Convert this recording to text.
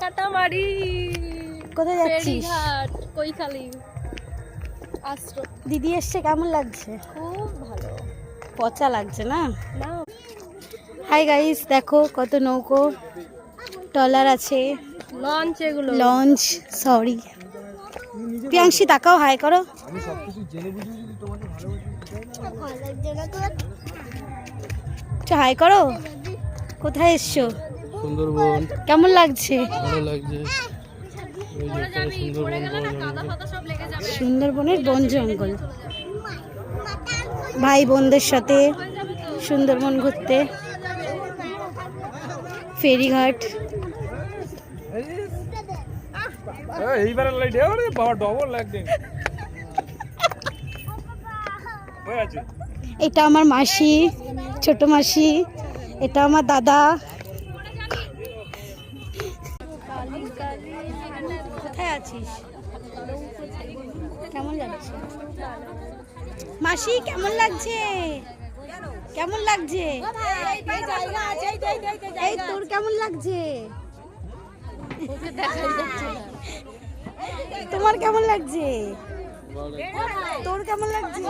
কাটামারি কোথায় যাচ্ছিস? ফেরিঘাট কৈখালি আশ্রম। দিদি এসছে, কেমন লাগছে? খুব ভালো। পচা লাগছে না? না হাই গাইস, দেখো কত নৌকো ট্রলার আছে, লঞ্চ, এগুলো লঞ্চ। সরি প্রিয়াংশী, তাকাও, হাই করো। হাই করো। কোথায় এসছো? সুন্দরবন। কেমন লাগছে? ভালো লাগছে। সুন্দরবনের বন জঙ্গল, ভাই বোনদের সাথে সুন্দরবন ঘুরতে। ফেরিঘাট। এইবারে লাইট এবারে বাবা ডবল লাগবে। এটা আমার মাসি, ছোট মাসি। এটা আমার দাদা। কোথায় আছিস? কেমন লাগছে মাসি? কেমন লাগছে? কেমন লাগছে? এই তোর কেমন লাগছে? তোমার কেমন লাগছে? তোর কেমন লাগছে?